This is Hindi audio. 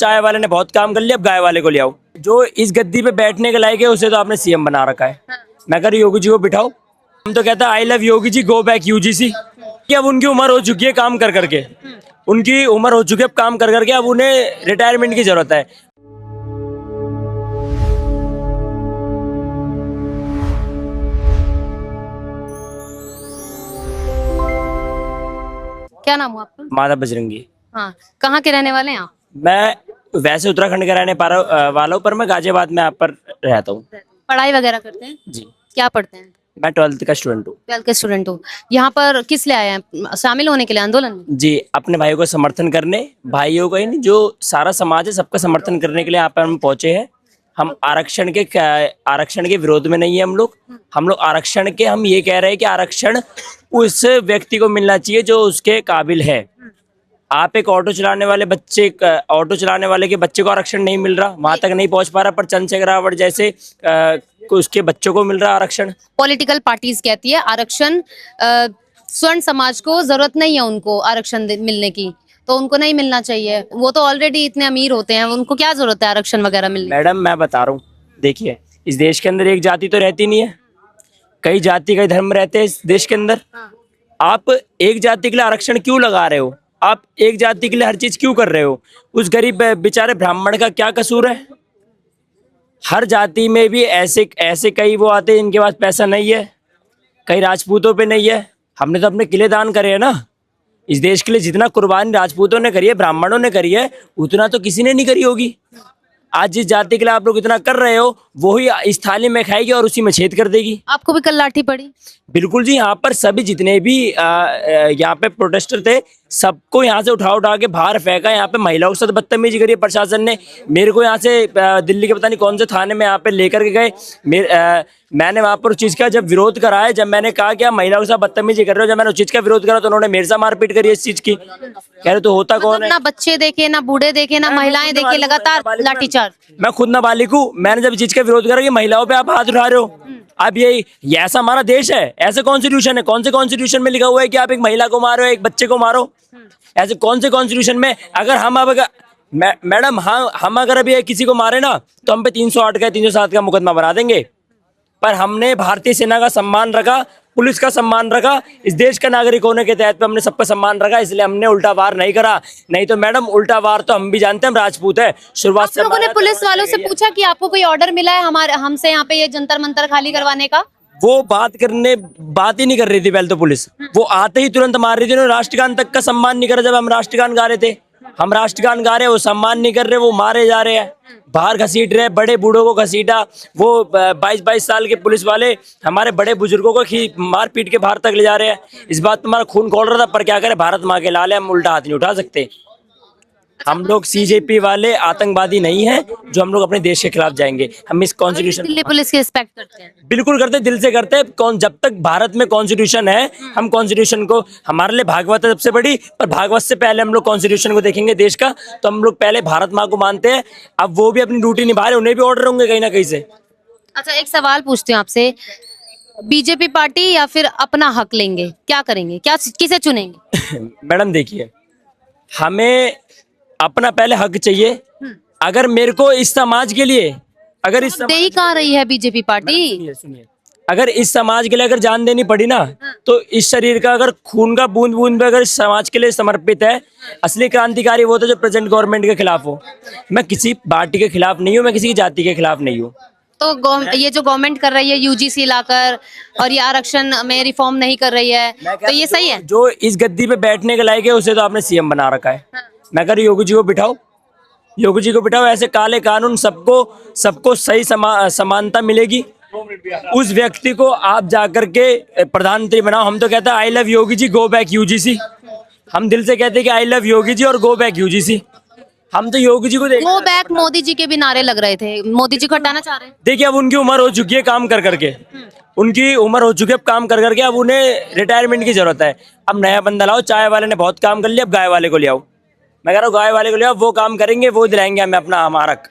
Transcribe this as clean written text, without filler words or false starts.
चाय वाले ने बहुत काम कर लिया, अब गाय वाले को ले आओ। जो इस गद्दी पे बैठने के लायक है उसे तो आपने सीएम बना रखा है। मैं कह रही योगी जी को बिठाओ। हम तो कहता है I love Yogi ji, go back UGC. कि अब उनकी उम्र हो चुकी है काम कर करके, उनकी उम्र हो चुकी है अब काम कर करके, अब उन्हें रिटायरमेंट की जरूरत है। क्या नाम हुआ आपका? माधव बजरंगी। हाँ, कहाँ के रहने वाले हैं आप? मैं वैसे उत्तराखंड का रहने वाला हूँ, पर मैं गाजियाबाद में यहाँ पर रहता हूँ। पढ़ाई वगैरह करते हैं? जी, क्या पढ़ते हैं? मैं 12th का स्टूडेंट हूँ। 12th के स्टूडेंट हो। यहाँ पर किस लिए आए हैं? शामिल होने के लिए आंदोलन में? जी, अपने भाइयों को समर्थन करने, भाइयों को ही नहीं, जो सारा समाज है सबका समर्थन करने के लिए यहाँ पर हम पहुंचे हैं। हम आरक्षण के विरोध में नहीं है हम लोग आरक्षण के, हम ये कह रहे हैं कि आरक्षण उस व्यक्ति को मिलना चाहिए जो उसके काबिल है। आप एक ऑटो चलाने वाले के बच्चे को आरक्षण नहीं मिल रहा, वहां तक नहीं पहुंच पा रहा, पर चंद्रशेखर रावत जैसे उसके बच्चों को मिल रहा आरक्षण। पॉलिटिकल पार्टीज कहती है आरक्षण स्वर्ण समाज को जरूरत नहीं है, उनको आरक्षण मिलने की, तो उनको नहीं मिलना चाहिए। वो तो ऑलरेडी इतने अमीर होते हैं, उनको क्या जरूरत है आरक्षण वगैरह मिलने? मैडम मैं बता रहा हूँ, देखिए इस देश के अंदर एक जाति तो रहती नहीं है, कई जाति कई धर्म रहते हैं इस देश के अंदर। आप एक जाति के लिए आरक्षण क्यों लगा रहे हो? आप एक जाति के लिए हर चीज क्यों कर रहे हो? उस गरीब बेचारे ब्राह्मण का क्या कसूर है? हर जाति में भी ऐसे कई वो आते हैं इनके पास पैसा नहीं है, कई राजपूतों पे नहीं है। हमने तो अपने किले दान करे हैं ना। इस देश के लिए जितना कुर्बानी राजपूतों ने करी है, ब्राह्मणों ने करी है, उतना तो किसी ने नहीं करी होगी। आज जिस जाति के लिए आप लोग इतना कर रहे हो, वो ही इस थाली में खाएगी और उसी में छेद कर देगी। आपको भी कल लाठी पड़ी? बिल्कुल जी, यहाँ पर सभी जितने भी यहाँ पे प्रोटेस्टर थे, सबको यहाँ से उठा के बाहर फेंका। यहाँ पे महिलाओं के साथ बदतमीजी करी है प्रशासन ने। मेरे को यहाँ से दिल्ली के पता नहीं कौन से थाने में यहाँ पे लेकर के गए। मैंने वहाँ पर उस चीज़ का जब विरोध करा है, जब मैंने कहा कि आप महिलाओं के साथ बदतमीजी कर रहे हो, जब मैंने उस चीज़ का विरोध करा तो उन्होंने मेरे साथ मारपीट करी इस चीज़ की। कह रहे तो होता कौन है? ना बच्चे देखे, ना बूढ़े देखे, ना महिलाएं देखे, लगातार लाठीचार्ज। मैं खुद नाबालिग हूँ। मैंने जब इस चीज का विरोध करा कि महिलाओं पे आप हाथ उठा रहे हो, अब ये ऐसा हमारा देश है? ऐसे कॉन्स्टिट्यूशन है? कौन से कॉन्स्टिट्यूशन में लिखा हुआ है कि आप एक महिला को मारो, एक बच्चे को मारो? ऐसे कौन से कॉन्स्टिट्यूशन में? अगर हम अब मैडम हम अगर अभी किसी को मारे ना, तो हम पे 308 का 307 का मुकदमा बना देंगे। पर हमने भारतीय सेना का सम्मान रखा, पुलिस का सम्मान रखा, इस देश का नागरिक होने के तहत पे हमने सबका सम्मान रखा, इसलिए हमने उल्टा वार नहीं करा। नहीं तो मैडम उल्टा वार तो हम भी जानते हैं, हम राजपूत है शुरुआत से। लोगों ने पुलिस वालों से पूछा कि आपको कोई ऑर्डर मिला है हमसे यहाँ पे ये जंतर मंतर खाली करवाने का? वो बात ही नहीं कर रही थी। पहले तो पुलिस वो आते ही तुरंत मार रही थी। उन्होंने राष्ट्रगान तक का सम्मान नहीं करा। जब हम राष्ट्रगान गा रहे थे, हम राष्ट्रगान गा रहे हैं, वो सम्मान नहीं कर रहे, वो मारे जा रहे हैं, बाहर घसीट रहे, बड़े बूढ़ों को घसीटा। वो 22 साल के पुलिस वाले हमारे बड़े बुजुर्गों को मार पीट के बाहर तक ले जा रहे हैं। इस बात पर हमारा खून खौल रहा था, पर क्या करें, भारत माँ के लाल है, हम उल्टा हाथ नहीं उठा सकते। हम लोग सीजेपी वाले आतंकवादी नहीं हैं जो हम लोग अपने देश के खिलाफ जाएंगे। हम इस कॉन्स्टिट्यूशन दिल्ली पुलिस की रिस्पेक्ट करते हैं? बिल्कुल करते, दिल से करते हैं। जब तक भारत में कॉन्स्टिट्यूशन है, हम कॉन्स्टिट्यूशन को, हमारे लिए भागवत है सबसे बड़ी, पर भागवत से पहले हम लोग कॉन्स्टिट्यूशन को देखेंगे देश का। तो हम लोग पहले भारत माँ को मानते हैं। अब वो भी अपनी ड्यूटी निभा रहे, उन्हें भी ऑर्डर होंगे कहीं ना कहीं से। अच्छा, एक सवाल पूछती हूँ आपसे, बीजेपी पार्टी या फिर अपना हक लेंगे? क्या करेंगे, क्या किसे चुनेंगे? मैडम देखिए, हमें अपना पहले हक चाहिए। अगर मेरे को इस समाज के लिए, अगर इस दे ही कहाँ रही है बीजेपी पार्टी? सुनिए, अगर इस समाज के लिए अगर जान देनी पड़ी ना, तो इस शरीर का अगर खून का बूंद बूंद पे अगर इस समाज के लिए समर्पित है, असली क्रांतिकारी वो तो जो प्रेजेंट गवर्नमेंट के खिलाफ हो। मैं किसी पार्टी के खिलाफ नहीं हूँ, मैं किसी की जाति के खिलाफ नहीं हूँ। तो ये जो गवर्नमेंट कर रही है यूजीसी लाकर, और ये आरक्षण में रिफॉर्म नहीं कर रही है, तो ये सही है? जो इस गद्दी पे बैठने के लायक है उसे तो आपने सीएम बना रखा है। मैं कह रही योगी जी को बिठाओ, योगी जी को बिठाओ। ऐसे काले कानून सबको सही समानता मिलेगी। उस व्यक्ति को आप जाकर के प्रधानमंत्री बनाओ। हम तो कहते हैं I love Yogi ji, go back UGC. हम दिल से कहते हैं कि आई लव योगी जी और गो बैक यूजीसी। हम तो योगी जी को गो बैक मोदी जी के भी नारे लग रहे थे, मोदी जी को हटाना चाह रहे हैं? देखिए, अब उनकी उम्र हो चुकी है काम कर करके, उनकी उम्र हो चुकी है काम कर करके, अब उन्हें रिटायरमेंट की जरूरत है। अब नया बंदा लाओ, चाय वाले ने बहुत काम कर लिया, अब गाय वाले को ले आओ। मैं कह रहा हूँ गाय वाले को ले आओ, वो काम करेंगे, वो दिलाएंगे हमें अपना हमारा हक।